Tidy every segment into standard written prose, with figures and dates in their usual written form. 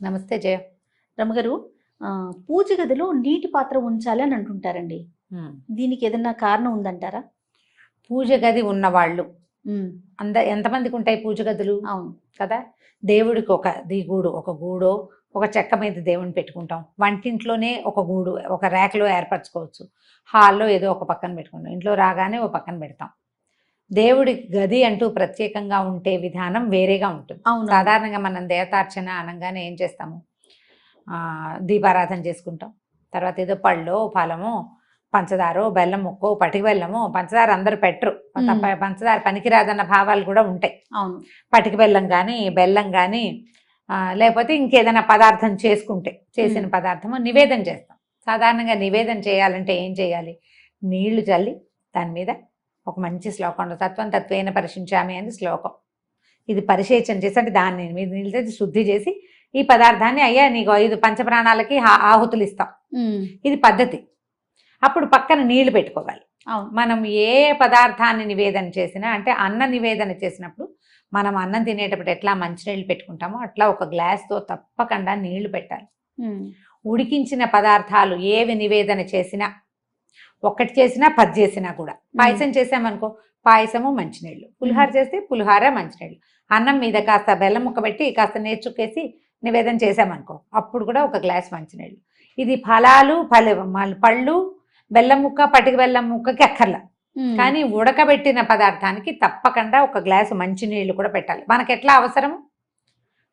నమస్తే జయ. రమగారు, పూజ గదిలో నీటి పాత్ర ఉంచాలి అని అంటుంటారండి. దీనికి ఏదైనా కారణం ఉందంటారా? పూజ గది ఉన్నవాళ్ళు ఎంతమందికి ఉంటాయి పూజ గదులు? అవును కదా. దేవుడికి ఒక గూడు, ఒక గూడో ఒక చెక్క మీద దేవుని పెట్టుకుంటాం. వంటింట్లోనే ఒక గూడు ఒక ర్యాక్లో ఏర్పరచుకోవచ్చు. హాల్లో ఏదో ఒక పక్కన పెట్టుకుంటాం. ఇంట్లో రాగానే ఒక పక్కన పెడతాం. దేవుడి గది అంటూ ప్రత్యేకంగా ఉంటే విధానం వేరేగా ఉంటుంది. సాధారణంగా మనం దేవతార్చన అనగానే ఏం చేస్తాము? దీపారాధన చేసుకుంటాం. తర్వాత ఏదో పళ్ళో ఫలమో పంచదారో బెల్లం ముక్కో పటికి బెల్లమో, పంచదార అందరూ పెట్టరు, పంచదార పనికిరాదన్న భావాలు కూడా ఉంటాయి. అవును, పటికి బెల్లం కానీ బెల్లం కానీ లేకపోతే ఇంకేదైనా పదార్థం చేసిన పదార్థము నివేదన చేస్తాం. సాధారణంగా నివేదన చేయాలంటే ఏం చేయాలి? నీళ్లు చల్లి దాని మీద ఒక మంచి శ్లోకం, తత్వం తత్వేన పరిశించామి అని శ్లోకం. ఇది పరిశేచన చేసి అంటే దాన్ని మీద నీళ్ళు శుద్ధి చేసి ఈ పదార్థాన్ని అయ్యా నీకు 5 పంచప్రాణాలకి ఆహుతులు ఇస్తాం. ఇది పద్ధతి. అప్పుడు పక్కన నీళ్లు పెట్టుకోవాలి. మనం ఏ పదార్థాన్ని నివేదన చేసినా, అంటే అన్న నివేదన చేసినప్పుడు మనం అన్నం తినేటప్పుడు ఎట్లా మంచినీళ్ళు పెట్టుకుంటామో అట్లా ఒక గ్లాస్తో తప్పకుండా నీళ్లు పెట్టాలి. ఉడికించిన పదార్థాలు ఏవి నివేదన చేసినా, ఒక్కటి చేసినా 10 చేసినా కూడా, పాయసం చేసామనుకో పాయసము మంచినీళ్ళు, పులిహార చేస్తే పులిహార మంచినీళ్ళు, అన్నం మీద కాస్త బెల్లం ముక్క పెట్టి కాస్త నేర్చుకేసి నివేదన చేసామనుకో అప్పుడు కూడా ఒక గ్లాస్ మంచినీళ్ళు. ఇది ఫలాలు పళ్ళు బెల్లం ముక్క పటిక బెల్లం ముక్కకి అక్కర్లా, కానీ ఉడకబెట్టిన పదార్థానికి తప్పకుండా ఒక గ్లాసు మంచినీళ్ళు కూడా పెట్టాలి. మనకి ఎట్లా అవసరము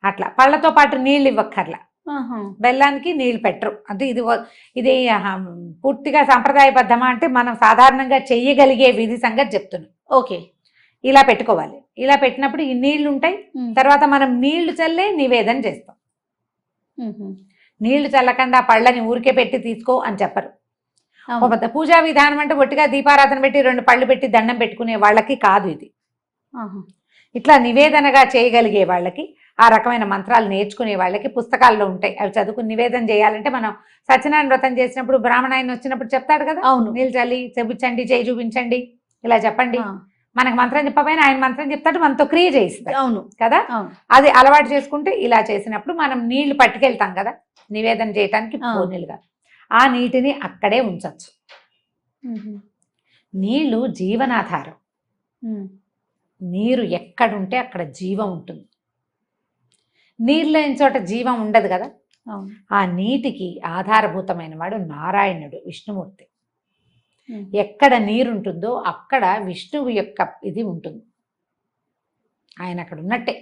అట్లా. పళ్ళతో పాటు నీళ్ళు ఇవ్వక్కర్లా, బెల్లానికి నీళ్ళు పెట్టరు. అంటే ఇది పూర్తిగా సాంప్రదాయబద్ధమా అంటే మనం సాధారణంగా చెయ్యగలిగే విధి సంగతి చెప్తున్నాం. ఓకే, ఇలా పెట్టుకోవాలి. ఇలా పెట్టినప్పుడు ఈ నీళ్లు ఉంటాయి. తర్వాత మనం నీళ్లు చల్లే నివేదన చేస్తాం. నీళ్లు చల్లకుండా పళ్ళని ఊరికే పెట్టి తీసుకో అని చెప్పరు. పూజా విధానం అంటే ఒట్టిగా దీపారాధన పెట్టి 2 పళ్ళు పెట్టి దండం పెట్టుకునే వాళ్ళకి కాదు ఇది. ఇట్లా నివేదనగా చేయగలిగే వాళ్ళకి, ఆ రకమైన మంత్రాలు నేర్చుకునే వాళ్ళకి పుస్తకాల్లో ఉంటాయి. అవి చదువుకుని నివేదన చేయాలంటే మనం సత్యనారాయణ వ్రతం చేసినప్పుడు బ్రాహ్మణ ఆయన వచ్చినప్పుడు చెప్తాడు కదా, అవును, నీళ్ళు చల్లి చెబుచ్చండి, చేయి చూపించండి, ఇలా చెప్పండి. మనకు మంత్రం చెప్పకపోయినా ఆయన మంత్రం చెప్తాడు, మనతో క్రియ చేయిస్తాడు. అవును కదా. అది అలవాటు చేసుకుంటే ఇలా చేసినప్పుడు మనం నీళ్లు పట్టుకెళ్తాం కదా నివేదన చేయటానికి, నీళ్ళుగా ఆ నీటిని అక్కడే ఉంచచ్చు. నీళ్లు జీవనాధారం. నీరు ఎక్కడుంటే అక్కడ జీవం ఉంటుంది. నీరు లేని చోట జీవం ఉండదు కదా. ఆ నీటికి ఆధారభూతమైన వాడు నారాయణుడు, విష్ణుమూర్తి. ఎక్కడ నీరుంటుందో అక్కడ విష్ణువు యొక్క ఇది ఉంటుంది. ఆయన అక్కడ ఉన్నట్టే,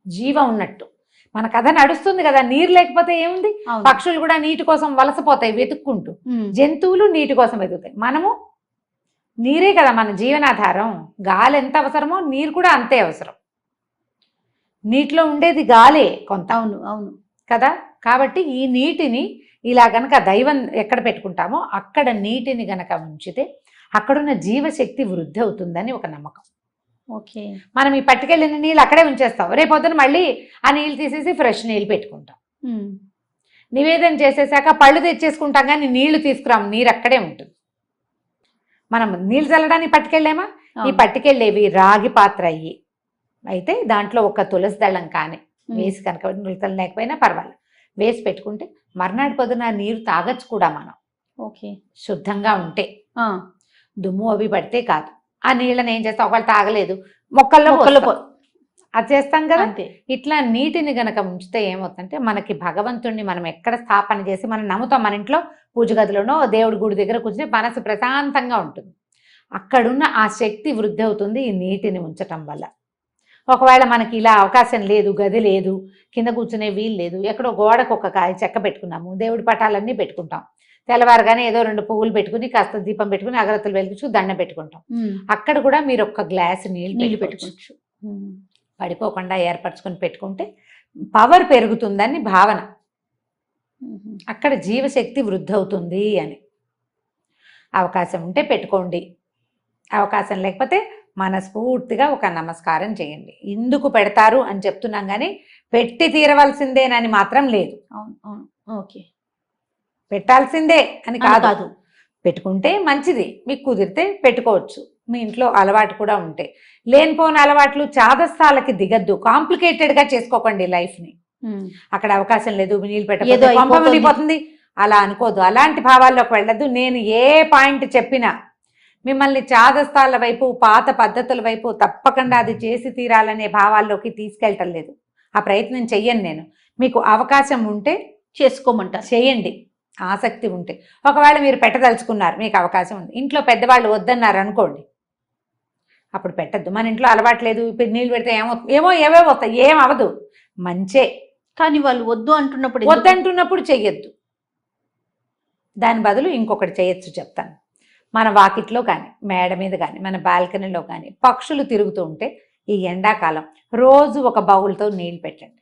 జీవం ఉన్నట్టు. మన కథ నడుస్తుంది కదా. నీరు లేకపోతే ఏముంది? పక్షులు కూడా నీటి కోసం వలసపోతాయి వెతుక్కుంటూ, జంతువులు నీటి కోసం వెతుకుతాయి. మనము నీరే కదా మన జీవనాధారం. గాలి ఎంత అవసరమో నీరు కూడా అంతే అవసరం. నీటిలో ఉండేది గాలే కొంత. అవును అవును కదా. కాబట్టి ఈ నీటిని ఇలా గనక దైవం ఎక్కడ పెట్టుకుంటామో అక్కడ నీటిని గనక ఉంచితే అక్కడున్న జీవశక్తి వృద్ధి అవుతుందని ఒక నమ్మకం. ఓకే, మనం ఈ పట్టుకెళ్ళిన నీళ్ళు అక్కడే ఉంచేస్తాం. రేపొద్దున మళ్ళీ ఆ నీళ్ళు తీసేసి ఫ్రెష్ నీళ్ళు పెట్టుకుంటాం. నివేదన చేసేసాక పళ్ళు తెచ్చేసుకుంటాం, కానీ నీళ్లు తీసుకురాం. నీరు అక్కడే ఉంటుంది. మనం నీళ్ళు చల్లడానికి పట్టుకెళ్ళేమా? ఈ పట్టుకెళ్ళేవి రాగి పాత్ర అయ్యి అయితే దాంట్లో ఒక తులసి దళం కానీ వేసి కనుక, నులతలు లేకపోయినా పర్వాలేదు, వేసి పెట్టుకుంటే మర్నాడు పొద్దున నీరు తాగచ్చు కూడా మనం. ఓకే, శుద్ధంగా ఉంటే. దుమ్ము అవి పడితే కాదు. ఆ నీళ్ళని ఏం చేస్తాం? ఒకవేళ తాగలేదు మొక్కల్లో అది చేస్తాం కదా. ఇట్లా నీటిని గనక ఉంచితే ఏమవుతుందంటే మనకి భగవంతుడిని మనం ఎక్కడ స్థాపన చేసి మనం నమ్ముతాం. మన ఇంట్లో పూజ గదిలోనో దేవుడి గుడి దగ్గర కూర్చుని మనసు ప్రశాంతంగా ఉంటుంది. అక్కడున్న ఆ శక్తి వృద్ధి అవుతుంది ఈ నీటిని ఉంచటం వల్ల. ఒకవేళ మనకి ఇలా అవకాశం లేదు, గది లేదు, కింద కూర్చునే వీలు లేదు, ఎక్కడో గోడకు ఒక కాయ చెక్క పెట్టుకున్నాము, దేవుడి పటాలన్నీ పెట్టుకుంటాం. తెల్లవారుగానే ఏదో 2 పువ్వులు పెట్టుకుని కాస్త దీపం పెట్టుకుని అగరత్తులు వెలిగించు దండం పెట్టుకుంటాం. అక్కడ కూడా మీరు ఒక గ్లాసు నీళ్ళు పెట్టుకోవచ్చు. పడిపోకుండా ఏర్పరచుకొని పెట్టుకుంటే పవర్ పెరుగుతుందని భావన. అక్కడ జీవశక్తి వృద్ధి అవుతుంది అని. అవకాశం ఉంటే పెట్టుకోండి, అవకాశం లేకపోతే మనస్ఫూర్తిగా ఒక నమస్కారం చేయండి. ఎందుకు పెడతారు అని చెప్తున్నాం, కానీ పెట్టి తీరవలసిందేనని మాత్రం లేదు. ఓకే, పెట్టాల్సిందే అని కాదు. పెట్టుకుంటే మంచిది, మీకు కుదిరితే పెట్టుకోవచ్చు. మీ ఇంట్లో అలవాటు కూడా ఉంటే. లేనిపోని అలవాట్లు చాదస్తాలకి దిగద్దు, కాంప్లికేటెడ్గా చేసుకోకండి లైఫ్ని. అక్కడ అవకాశం లేదు, నీళ్ళు ఏదో పెట్టకపోతే కొంప అయిపోతుంది. మునిగిపోతుంది అలా అనుకోదు. అలాంటి భావాల్లోకి వెళ్ళదు. నేను ఏ పాయింట్ చెప్పినా మిమ్మల్ని చాదస్తాల వైపు, పాత పద్ధతుల వైపు తప్పకుండా అది చేసి తీరాలనే భావాల్లోకి తీసుకెళ్ళటం లేదు. ఆ ప్రయత్నం చెయ్యను నేను. మీకు అవకాశం ఉంటే చేసుకోమంటారు. చేయండి, ఆసక్తి ఉంటే. ఒకవేళ మీరు పెట్టదలుచుకున్నారు, మీకు అవకాశం ఉంది, ఇంట్లో పెద్దవాళ్ళు వద్దన్నారు అనుకోండి, అప్పుడు పెట్టద్దు. మన ఇంట్లో అలవాట్లేదు, ఇప్పుడు నీళ్ళు పెడితే ఏవేవో వస్తాయి, ఏం అవదు, మంచే. కానీ వాళ్ళు వద్దు అంటున్నప్పుడు ఎందుకు? వద్దంటున్నప్పుడు చెయ్యొద్దు. దాని బదులు ఇంకొకటి చేయొచ్చు, చెప్తాను. మన వాకిట్లో కానీ, మేడ మీద కానీ, మన బాల్కనీలో కానీ పక్షులు తిరుగుతూ ఉంటే ఈ ఎండాకాలం రోజు ఒక బౌల్తో నీళ్ళు పెట్టండి.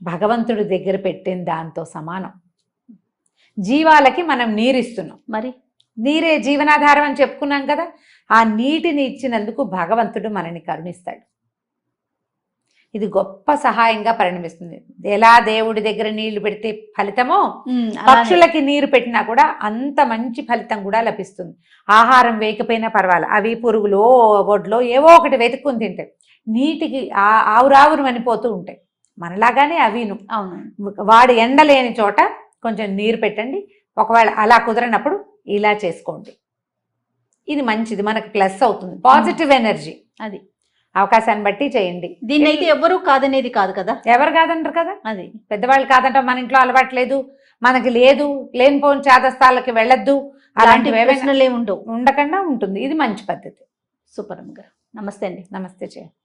భగవంతుడి దగ్గర పెట్టిన దాంతో సమానం. జీవాలకి మనం నీరిస్తున్నాం, మరి నీరే జీవనాధారం అని చెప్పుకున్నాం కదా. ఆ నీటిని ఇచ్చినందుకు భగవంతుడు మనని కరుణిస్తాడు. ఇది గొప్ప సహాయంగా పరిణమిస్తుంది. ఎలా దేవుడి దగ్గర నీళ్లు పెడితే ఫలితమో, పక్షులకి నీరు పెట్టినా కూడా అంత మంచి ఫలితం కూడా లభిస్తుంది. ఆహారం వేయకపోయినా పర్వాలేదు, అవి పురుగులో ఒడ్లో ఏవో ఒకటి వెతుక్కుని తింటాయి. నీటికి ఆవురావురు మనిపోతూ ఉంటాయి, మనలాగానే అవిను. అవును. వాడు ఎండలేని చోట కొంచెం నీరు పెట్టండి. ఒకవేళ అలా కుదరనప్పుడు ఇలా చేసుకోండి. ఇది మంచిది, మనకు ప్లస్ అవుతుంది, పాజిటివ్ ఎనర్జీ. అది అవకాశాన్ని బట్టి చేయండి. దీన్ని అయితే ఎవరు కాదనేది కాదు కదా. ఎవరు కాదంటారు కదా. అది పెద్దవాళ్ళు కాదంట, మన ఇంట్లో అలవాట్లేదు, మనకి లేదు, లేనిపోని చాదస్తాలకి వెళ్ళొద్దు, అలాంటివి ఏమైనా ప్రశ్నలు ఏమి ఉండవు, ఉండకుండా ఉంటుంది. ఇది మంచి పద్ధతి. సూపర్ అమ్మ గారు. నమస్తే అండి. నమస్తే చేయండి.